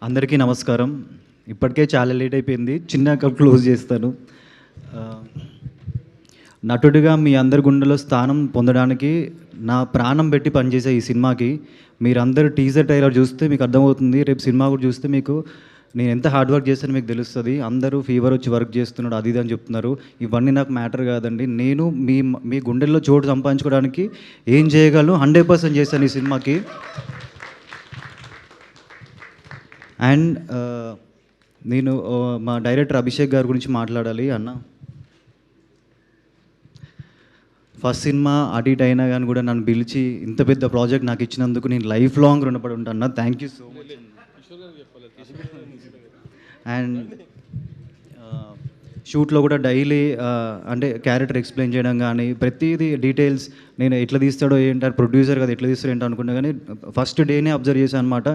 అందరికీ నమస్కారం. ఇప్పటికే చాలా లేట్ అయిపోయింది. చిన్నగా క్లోజ్ చేస్తాను. నటుడిగా మీ అందరి గుండెలో స్థానం పొందడానికి నా ప్రాణం పెట్టి పనిచేసే ఈ సినిమాకి మీరందరూ టీజర్ ట్రైలర్ చూస్తే మీకు అర్థమవుతుంది. రేపు సినిమా కూడా చూస్తే మీకు నేను ఎంత హార్డ్ వర్క్ చేస్తానో మీకు తెలుస్తుంది. అందరూ ఫీవర్ వచ్చి వర్క్ చేస్తున్నాడు అది ఇది అని చెప్తున్నారు. ఇవన్నీ నాకు మ్యాటర్ కాదండి. నేను మీ మీ గుండెల్లో చోటు సంపాదించుకోవడానికి ఏం చేయగలను 100% చేశాను ఈ సినిమాకి. అండ్ నేను మా డైరెక్టర్ అభిషేక్ గారి గురించి మాట్లాడాలి అన్న. ఫస్ట్ సినిమా అటు ఇటు అయినా కానీ కూడా నన్ను పిలిచి ఇంత పెద్ద ప్రాజెక్ట్ నాకు ఇచ్చినందుకు నేను లైఫ్ లాంగ్ రుణపడి ఉంటాను. Thank you so much. And షూట్లో కూడా డైలీ అంటే క్యారెక్టర్ ఎక్స్ప్లెయిన్ చేయడం కానీ ప్రతిదీ డీటెయిల్స్ నేను ఎట్లా తీస్తాడో ఏంటారు ప్రొడ్యూసర్ కదా ఎట్లా తీస్తాడో ఏంటో అనుకున్నా కానీ ఫస్ట్ డేనే అబ్జర్వ్ చేశాను అనమాట.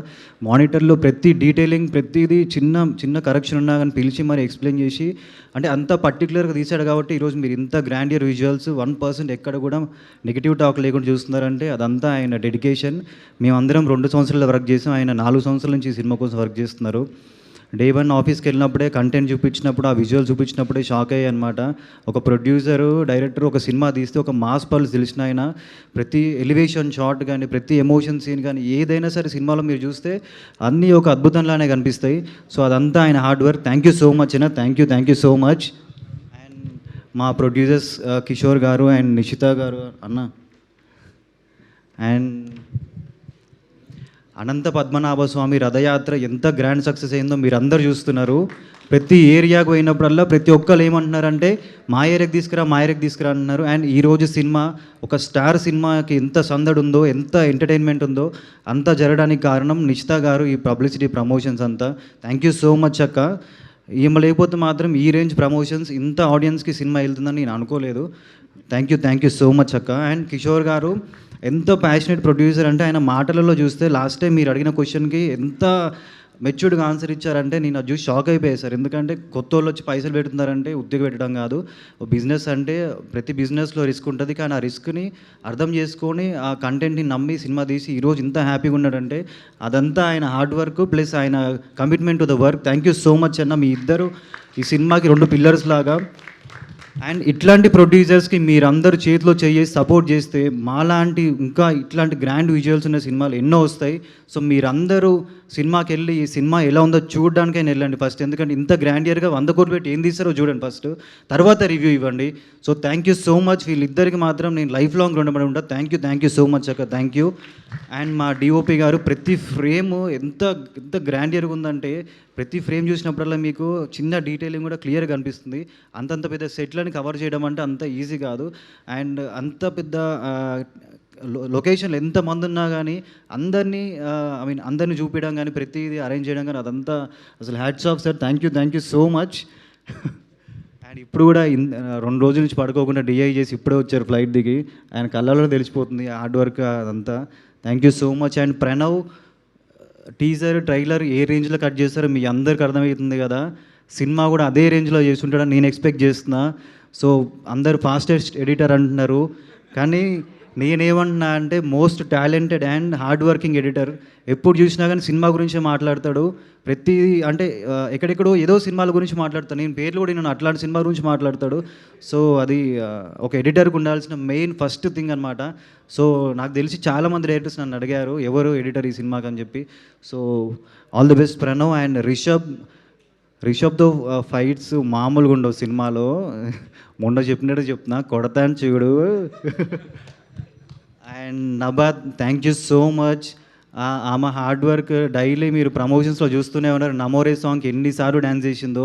మానిటర్లో ప్రతి డీటెయిలింగ్ ప్రతిదీ చిన్న చిన్న కరెక్షన్ ఉన్నా కానీ పిలిచి మరి ఎక్స్ప్లెయిన్ చేసి అంటే అంత పర్టికులర్గా తీశాడు కాబట్టి ఈరోజు మీరు ఇంత గ్రాండియర్ విజువల్స్ 1% ఎక్కడ కూడా నెగిటివ్ టాక్ లేకుండా చూస్తున్నారంటే అదంతా ఆయన డెడికేషన్. మేమందరం 2 సంవత్సరాలు వర్క్ చేసాం, ఆయన 4 సంవత్సరాల నుంచి ఈ సినిమా కోసం వర్క్ చేస్తున్నారు. డే 1 ఆఫీస్కి వెళ్ళినప్పుడే కంటెంట్ చూపించినప్పుడు ఆ విజువల్ చూపించినప్పుడే షాక్ అయ్యాయి అనమాట. ఒక ప్రొడ్యూసరు డైరెక్టర్ ఒక సినిమా తీస్తే ఒక మాస్ పల్స్ తెలిసిన ఆయన ప్రతి ఎలివేషన్ షాట్ కానీ ప్రతి ఎమోషన్ సీన్ కానీ ఏదైనా సరే సినిమాలో మీరు చూస్తే అన్నీ ఒక అద్భుతంలానే కనిపిస్తాయి. సో అదంతా ఆయన hard work. Thank you so much అన్న. Thank you so much. And మా ప్రొడ్యూసర్స్ కిషోర్ గారు అండ్ నిషిత గారు అన్న. అండ్ అనంత పద్మనాభ స్వామి రథయాత్ర ఎంత గ్రాండ్ సక్సెస్ అయిందో మీరు అందరు చూస్తున్నారు. ప్రతి ఏరియాకు పోయినప్పుడల్లా ప్రతి ఒక్కరు ఏమంటున్నారంటే మా ఏరియాకి తీసుకురా అంటున్నారు. అండ్ ఈరోజు సినిమా ఒక స్టార్ సినిమాకి ఎంత సందడి ఉందో ఎంత ఎంటర్టైన్మెంట్ ఉందో అంతా జరగడానికి కారణం నిషిత గారు, ఈ పబ్లిసిటీ ప్రమోషన్స్ అంతా. థ్యాంక్ యూ సో మచ్ అక్క. ఈమె లేకపోతే మాత్రం ఈ రేంజ్ ప్రమోషన్స్ ఇంత ఆడియన్స్కి సినిమా వెళ్తుందని నేను అనుకోలేదు. థ్యాంక్ యూ సో మచ్ అక్క. అండ్ కిషోర్ గారు ఎంత ప్యాషనెట్ ప్రొడ్యూసర్ అంటే ఆయన మాటలలో చూస్తే లాస్ట్ టైం మీరు అడిగిన క్వశ్చన్కి ఎంత మెచ్యూర్డ్గా ఆన్సర్ ఇచ్చారంటే నేను అది చూసి షాక్ అయిపోయాను సార్. ఎందుకంటే కొత్త వాళ్ళు వచ్చి పైసలు పెడుతున్నారంటే ఉద్యోగం పెట్టడం కాదు. బిజినెస్ అంటే ప్రతి బిజినెస్లో రిస్క్ ఉంటుంది, కానీ ఆ రిస్క్ని అర్థం చేసుకొని ఆ కంటెంట్ని నమ్మి సినిమా తీసి ఈరోజు ఇంత హ్యాపీగా ఉన్నాడంటే అదంతా ఆయన హార్డ్ వర్క్ ప్లస్ ఆయన commitment to the work. Thank you so much అన్న. మీ ఇద్దరు ఈ సినిమాకి 2 పిల్లర్స్ లాగా. అండ్ ఇట్లాంటి ప్రొడ్యూసర్స్కి మీరందరూ చేతిలో చేసి సపోర్ట్ చేస్తే మాలాంటి ఇంకా ఇట్లాంటి గ్రాండ్ విజువల్స్ ఉన్న సినిమాలు ఎన్నో వస్తాయి. సో మీరందరూ సినిమాకి వెళ్ళి ఈ సినిమా ఎలా ఉందో చూడడానికైనా వెళ్ళండి ఫస్ట్. ఎందుకంటే ఇంత గ్రాండియర్గా 100 కోట్లు పెట్టి ఏం తీస్తారో చూడండి ఫస్ట్, తర్వాత రివ్యూ ఇవ్వండి. So thank you so much. వీళ్ళిద్దరికి మాత్రం నేను లైఫ్ లాంగ్ రుణపడి ఉంటాను. థ్యాంక్ యూ సో మచ్ అక్క. Thank you. అండ్ మా డిఓపి గారు ప్రతి ఫ్రేమ్ ఎంత ఎంత గ్రాండియర్గా ఉందంటే ప్రతి ఫ్రేమ్ చూసినప్పుడల్లా మీకు చిన్న డీటెయిలింగ్ కూడా క్లియర్గా కనిపిస్తుంది. అంతంత పెద్ద సెట్లని కవర్ చేయడం అంటే అంత ఈజీ కాదు. అండ్ అంత పెద్ద లొకేషన్లు ఎంతమంది ఉన్నా కానీ అందరినీ అందరినీ చూపించడం కానీ ప్రతిదీ అరేంజ్ చేయడం కానీ అదంతా అసలు hats off sir. Thank you so much. And ఇప్పుడు కూడా 2 రోజుల నుంచి పడుకోకుండా డిఐ చేసి ఇప్పుడే వచ్చారు ఫ్లైట్ దిగి. ఆయన కళ్ళలో తెలిసిపోతుంది హార్డ్ వర్క్ అదంతా. Thank you so much. And Pranav teaser trailer ఏ రేంజ్లో కట్ చేస్తారో మీ అందరికి అర్థమవుతుంది కదా. సినిమా కూడా అదే రేంజ్లో చేస్తుంటాడని నేను ఎక్స్పెక్ట్ చేస్తున్నా. సో అందరు ఫాస్టెస్ట్ ఎడిటర్ అంటున్నారు, కానీ నేనేమంటున్నా అంటే most talented and hard working editor. ఎప్పుడు చూసినా కానీ సినిమా గురించే మాట్లాడతాడు. ప్రతి అంటే ఎక్కడెక్కడో ఏదో సినిమాల గురించి మాట్లాడతాను, నేను పేర్లు కూడా నేను అట్లాంటి సినిమా గురించి మాట్లాడతాడు. సో అది ఒక ఎడిటర్కి ఉండాల్సిన మెయిన్ ఫస్ట్ థింగ్ అనమాట. సో నాకు తెలిసి చాలామంది డైరెక్టర్స్ నన్ను అడిగారు ఎవరు ఎడిటర్ ఈ సినిమాకి అని చెప్పి. So all the best Pranav. And రిషబ్తో ఫైట్స్ మామూలుగా ఉండవు సినిమాలో. మొన్న చెప్పినట్టు చెప్తున్నా, కొడతాను చూడు. And Nabad thank you so much. ఆమె హార్డ్ వర్క్ డైలీ మీరు ప్రమోషన్స్లో చూస్తూనే ఉన్నారు. నమోరే సాంగ్కి ఎన్నిసార్లు డ్యాన్స్ చేసిందో.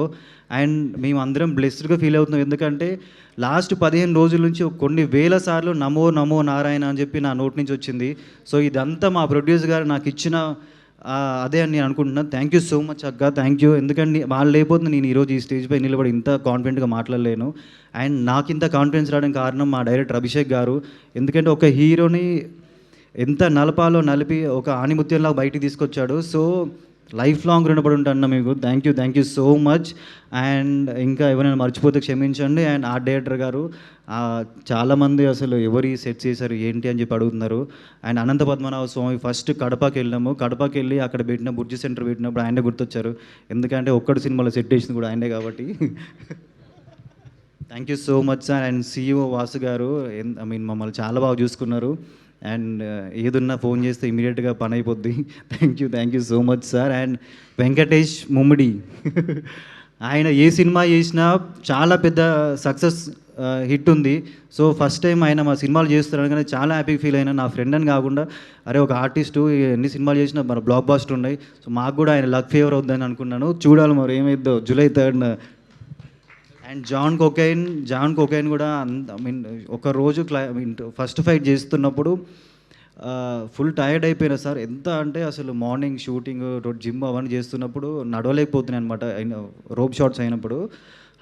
అండ్ మేము అందరం బ్లెస్డ్గా ఫీల్ అవుతున్నాం, ఎందుకంటే లాస్ట్ 15 రోజుల నుంచి కొన్ని వేల సార్లు నమో నమో నారాయణ అని చెప్పి నా నోటి నుంచి వచ్చింది. సో ఇదంతా మా ప్రొడ్యూసర్ గారు నాకు ఇచ్చిన అదే అని నేను అనుకుంటున్నాను. థ్యాంక్ యూ సో మచ్ అక్క. Thank you. ఎందుకంటే వాళ్ళు లేకపోతే నేను ఈరోజు ఈ స్టేజ్ పై నిలబడి ఇంత కాన్ఫిడెంట్గా మాట్లాడలేను. అండ్ నాకు ఇంత కాన్ఫిడెన్స్ రావడానికి కారణం మా డైరెక్టర్ అభిషేక్ గారు. ఎందుకంటే ఒక హీరోని ఎంత నలపాలో నలిపి ఒక ఆణిముత్యంలాగా బయటికి తీసుకొచ్చాడు. సో లైఫ్ లాంగ్ రుణపడి ఉంటాను మీకు. Thank you so much. And ఇంకా ఎవరైనా మర్చిపోతే క్షమించండి. అండ్ ఆర్ట్ డైరెక్టర్ గారు, చాలామంది అసలు ఎవరు సెట్ చేశారు ఏంటి అని చెప్పి అడుగుతున్నారు. అండ్ అనంత పద్మనాభ స్వామి ఫస్ట్ కడపకి వెళ్ళాము. కడపకి వెళ్ళి అక్కడ పెట్టిన బుర్జి సెంటర్ పెట్టినప్పుడు ఆయనే గుర్తొచ్చారు. ఎందుకంటే ఒక్కటి సినిమాలో సెట్ చేసింది కూడా ఆయనే కాబట్టి. Thank you so much sir. And CEO Vasu గారు మమ్మల్ని చాలా బాగా చూసుకున్నారు. అండ్ ఏదున్నా ఫోన్ చేస్తే ఇమీడియట్గా పని అయిపోద్ది. Thank you so much sir. And Venkatesh Mummidi, ఆయన ఏ సినిమా చేసినా చాలా పెద్ద సక్సెస్ హిట్ ఉంది. సో ఫస్ట్ టైం ఆయన మా సినిమాలు చేస్తున్నాడు కానీ చాలా హ్యాపీ ఫీల్ అయినా. నా ఫ్రెండ్ అని కాకుండా అరే ఒక ఆర్టిస్టు ఎన్ని సినిమాలు చేసినా మన బ్లాక్ బాస్టర్ ఉన్నాయి. సో మాకు కూడా ఆయన లక్ ఫేవర్ అవుద్దని అనుకున్నాను. చూడాలి మరి ఏమైద్దో July 3rd. And John Kokken కూడా ఒక రోజు ఫస్ట్ ఫైట్ చేస్తున్నప్పుడు ఫుల్ టైర్డ్ అయిపోయినా సార్. ఎంత అంటే అసలు మార్నింగ్ షూటింగ్ జిమ్ అవన్నీ చేస్తున్నప్పుడు నడవలేకపోతున్నాను అనమాట. రోప్ షాట్స్ అయినప్పుడు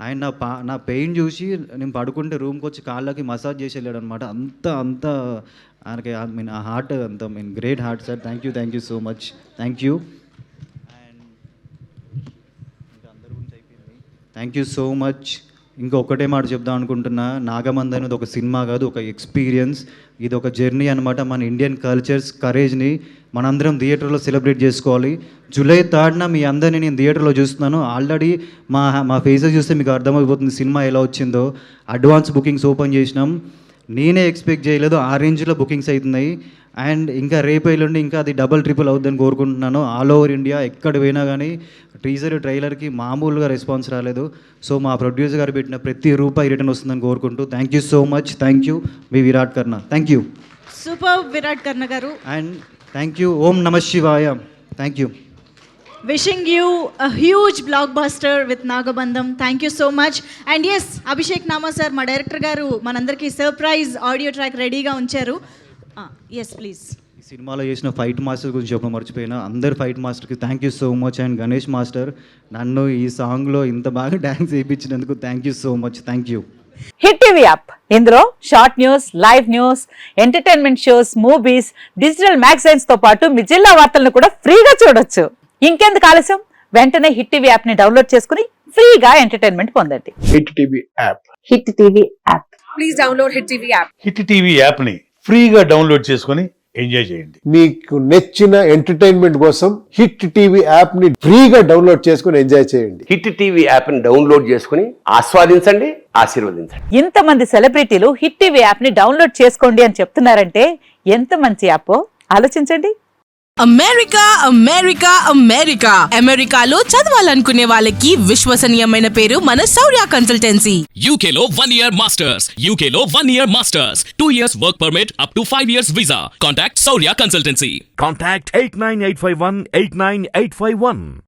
ఆయన నా పెయిన్ చూసి నేను పడుకుంటే రూమ్కి వచ్చి కాళ్ళకి మసాజ్ చేసి వెళ్ళాడు అనమాట. అంత ఆయనకి ఆ heart great heart sir. Thank you so much. Thank you. And ఇంకా అందరి గురించి అయిపోయింది. Thank you so much. ఇంకొకటే మాట చెప్దాం అనుకుంటున్నా, నాగమంది అనేది ఒక సినిమా కాదు, ఒక ఎక్స్పీరియన్స్. ఇది ఒక జర్నీ అనమాట. మన ఇండియన్ కల్చర్స్ కరేజ్ని మనందరం థియేటర్లో సెలబ్రేట్ చేసుకోవాలి. July 3rd మీ అందరినీ నేను థియేటర్లో చూస్తున్నాను. ఆల్రెడీ మా ఫేసెస్ చూస్తే మీకు అర్థమైపోతుంది సినిమా ఎలా వచ్చిందో. అడ్వాన్స్ బుకింగ్స్ ఓపెన్ చేసినాం. నేనే ఎక్స్పెక్ట్ చేయలేదు ఆ రేంజ్లో బుకింగ్స్ అవుతున్నాయి. అండ్ ఇంకా రేపు ఎల్లుండి ఇంకా అది డబల్ ట్రిపుల్ అవుతుందని కోరుకుంటున్నాను. ఆల్ ఓవర్ ఇండియా ఎక్కడ పోయినా కానీ ట్రైలర్కి మామూలుగా రెస్పాన్స్ రాలేదు. సో మా ప్రొడ్యూసర్ గారు పెట్టిన ప్రతి రూపాయి రిటర్న్ వస్తుందని కోరుకుంటూ thank you so much. Thank you మీ Virat Karna. Thank you. Super Virat Karna garu. And thank you. ఓం నమ శివాయ. Thank you. Wishing you a huge blockbuster with Nagabandham. Thank you so much. And yes, Abhishek Nama sir, మా director గారు మనందరికీ surprise audio track రెడీగా ఉంచారు. Yes please. ఈ సినిమాలో చేసిన ఫైట్ మాస్టర్ గురించి చెప్పడం మర్చిపోయినా. అందరు ఫైట్ మాస్టర్కి thank you so much. And Ganesh master నన్ను ఈ సాంగ్లో ఇంత బాగా డ్యాన్స్ వేయించినందుకు thank you so much. Thank you. Hit TV app, ఇందులో short news, live news, entertainment shows, movies, digital magazines తో పాటు మీ జిల్లా వార్తలను కూడా ఫ్రీగా చూడొచ్చు. ఇంకెందుకు ఆలస్యం, వెంటనే హిట్ టీవీ యాప్ ని డౌన్లోడ్ చేసుకుని ఫ్రీగా ఎంటర్టైన్మెంట్ పొందండి. Hit TV app. Hit TV app. Please download hit TV app. Hit TV app ని ఫ్రీగా డౌన్లోడ్ చేసుకొని ఎంజాయ్ చేయండి. మీకు నచ్చిన ఎంటర్టైన్మెంట్ కోసం హిట్ టీవీ యాప్ ని ఫ్రీగా డౌన్లోడ్ చేసుకొని ఎంజాయ్ చేయండి. హిట్ టీవీ యాప్ ని డౌన్లోడ్ చేసుకుని ఆస్వాదించండి, ఆశీర్వదించండి. ఇంతమంది సెలబ్రిటీలు హిట్ టీవీ యాప్ ని డౌన్లోడ్ చేసుకోండి అని చెప్తున్నారంటే ఎంత మంచి యాప్ ఆలోచించండి. అమెరికాలో చదవాలనుకునే వాళ్ళకి విశ్వసనీయమైన పేరు మన శౌర్య కన్సల్టెన్సీ. UK లో 1 year masters. UK లో 1 year masters. 2 years work permit up to 5 years visa. Contact Saurya Consultancy. Contact 89851 89851.